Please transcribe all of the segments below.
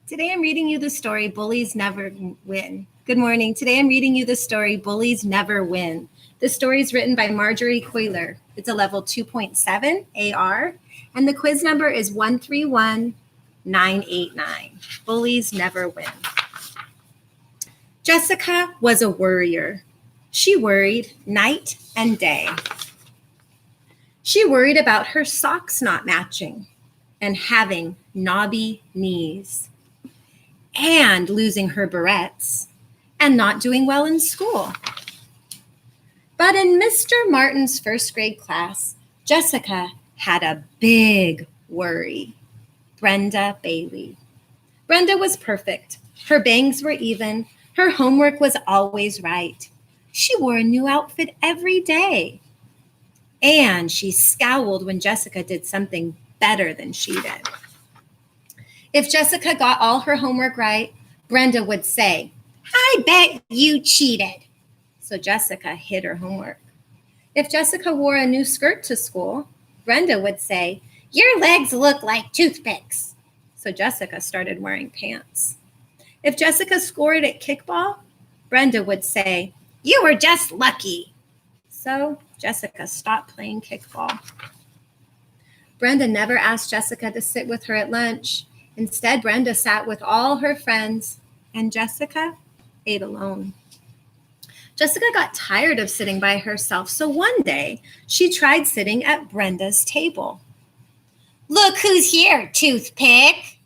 Today I'm reading you the story, Bullies Never Win. Good morning. Today I'm reading you the story, Bullies Never Win. The story is written by Margery, Cuyler. It's a level 2.7 AR, and the quiz number is 131989. Bullies Never Win. Jessica was a worrier. She worried night and day. She worried about her socks not matching and having knobby knees, and losing her barrettes, and not doing well in school. But in Mr. Martin's first grade class, Jessica had a big worry. Brenda Bailey. Brenda was perfect. Her bangs were even. Her homework was always right. She wore a new outfit every day. And she scowled when Jessica did something better than she did. If Jessica got all her homework right, Brenda would say, "I bet you cheated." So Jessica hid her homework. If Jessica wore a new skirt to school, Brenda would say, "Your legs look like toothpicks." So Jessica started wearing pants. If Jessica scored at kickball, Brenda would say, "You were just lucky." So Jessica stopped playing kickball. Brenda never asked Jessica to sit with her at lunch. Instead, Brenda sat with all her friends, and Jessica ate alone. Jessica got tired of sitting by herself, so one day she tried sitting at Brenda's table. "Look who's here, toothpick."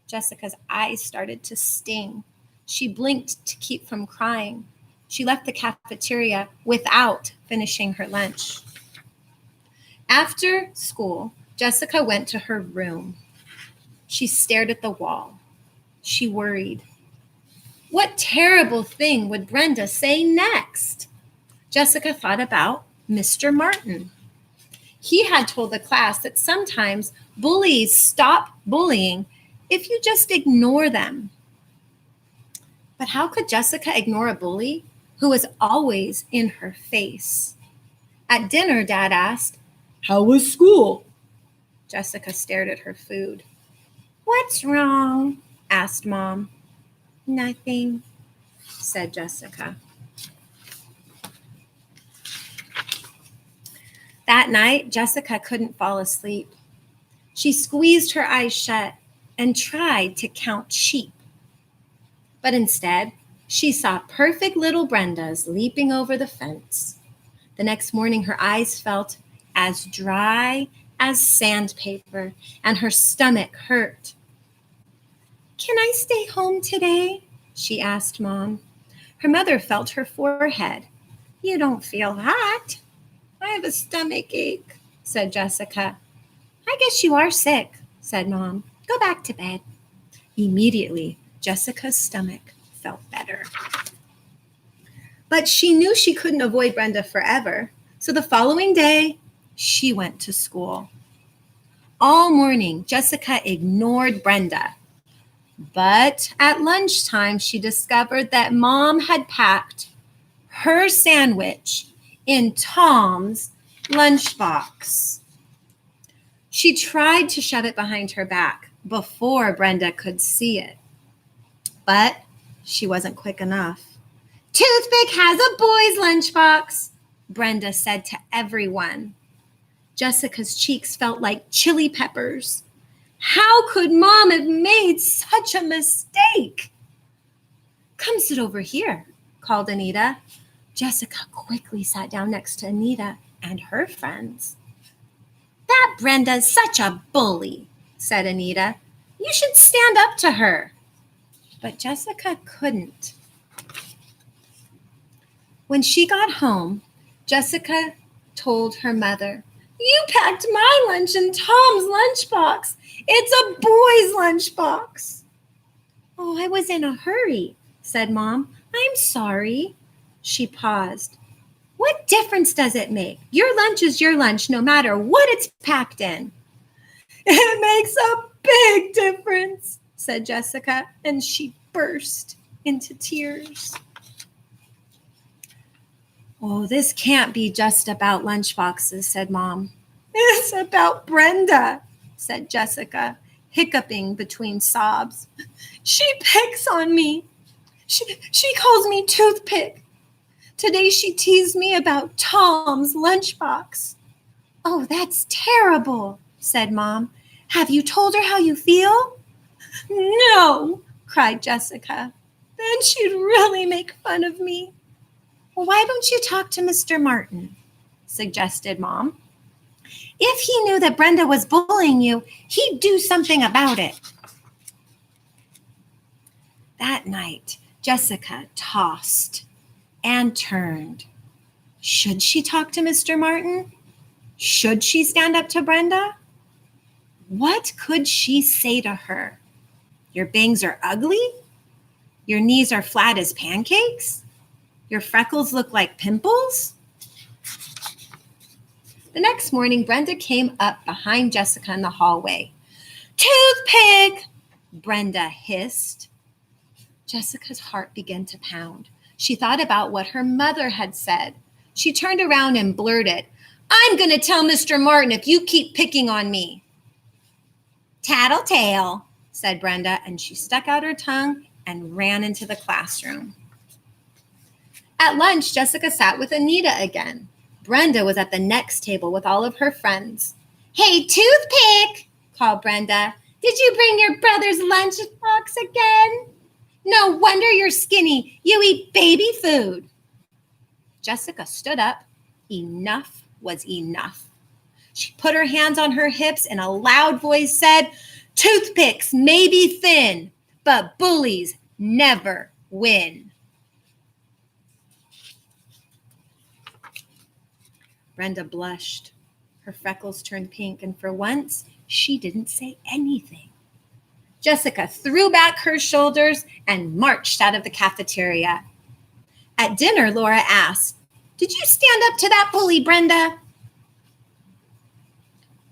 Jessica's eyes started to sting. She blinked to keep from crying. She left the cafeteria without finishing her lunch. After school, Jessica went to her room. She stared at the wall. She worried. What terrible thing would Brenda say next? Jessica thought about Mr. Martin. He had told the class that sometimes bullies stop bullying if you just ignore them. But how could Jessica ignore a bully who was always in her face? At dinner, Dad asked, "How was school?" Jessica stared at her food. "What's wrong?" asked Mom. "Nothing," said Jessica. That night, Jessica couldn't fall asleep. She squeezed her eyes shut and tried to count sheep. But instead, she saw perfect little Brendas leaping over the fence. The next morning, her eyes felt as dry as sandpaper, and her stomach hurt. "Can I stay home today?" she asked Mom. Her mother felt her forehead. "You don't feel hot." "I have a stomach ache," said Jessica. "I guess you are sick," said Mom. "Go back to bed." Immediately, Jessica's stomach felt better. But she knew she couldn't avoid Brenda forever. So the following day, she went to school. All morning, Jessica ignored Brenda. But at lunchtime, she discovered that Mom had packed her sandwich in Tom's lunchbox. She tried to shove it behind her back before Brenda could see it. But she wasn't quick enough. "Toothpick has a boy's lunchbox," Brenda said to everyone. Jessica's cheeks felt like chili peppers. How could Mom have made such a mistake? "Come sit over here," called Anita. Jessica quickly sat down next to Anita and her friends. "That Brenda's such a bully," said Anita. "You should stand up to her." But Jessica couldn't. When she got home, Jessica told her mother, "You packed my lunch in Tom's lunchbox. It's a boy's lunchbox." "Oh, I was in a hurry," said Mom. "I'm sorry." She paused. "What difference does it make? Your lunch is your lunch no matter what it's packed in." "It makes a big difference," said Jessica, and she burst into tears. "Oh, this can't be just about lunchboxes," said Mom. "It's about Brenda," said Jessica, hiccuping between sobs. She picks on me. She calls me toothpick. Today she teased me about Tom's lunchbox. Oh, that's terrible, said Mom. Have you told her how you feel? No, cried Jessica. Then she'd really make fun of me. Well, why don't you talk to Mr. Martin? Suggested Mom. If he knew that Brenda was bullying you, he'd do something about it. That night, Jessica tossed and turned. Should she talk to Mr. Martin? Should she stand up to Brenda? What could she say to her? Your bangs are ugly? Your knees are flat as pancakes? Your freckles look like pimples? The next morning, Brenda came up behind Jessica in the hallway. Toothpick! Brenda hissed. Jessica's heart began to pound. She thought about what her mother had said. She turned around and blurted, I'm going to tell Mr. Martin if you keep picking on me. Tattletale, said Brenda, and she stuck out her tongue and ran into the classroom. At lunch, Jessica sat with Anita again. Brenda was at the next table with all of her friends. Hey, Toothpick, called Brenda. Did you bring your brother's lunchbox again? No wonder you're skinny. You eat baby food. Jessica stood up. Enough was enough. She put her hands on her hips and a loud voice said, Toothpicks may be thin, but bullies never win. Brenda blushed. Her freckles turned pink, and for once, she didn't say anything. Jessica threw back her shoulders and marched out of the cafeteria. At dinner, Laura asked, Did you stand up to that bully, Brenda?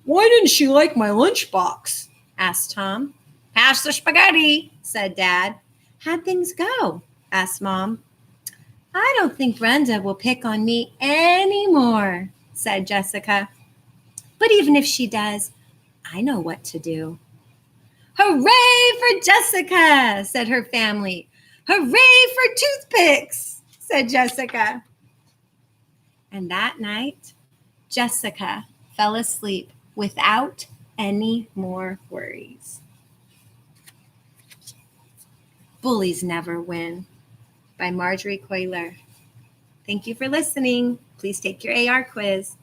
Why didn't she like my lunchbox? Asked Tom. Pass the spaghetti, said Dad. How'd things go? Asked Mom. I don't think Brenda will pick on me anymore, said Jessica. But even if she does, I know what to do. Hooray for Jessica, said her family. Hooray for toothpicks, said Jessica. And that night, Jessica fell asleep without any more worries. Bullies Never Win by Margery Cuyler. Thank you for listening. Please take your AR quiz.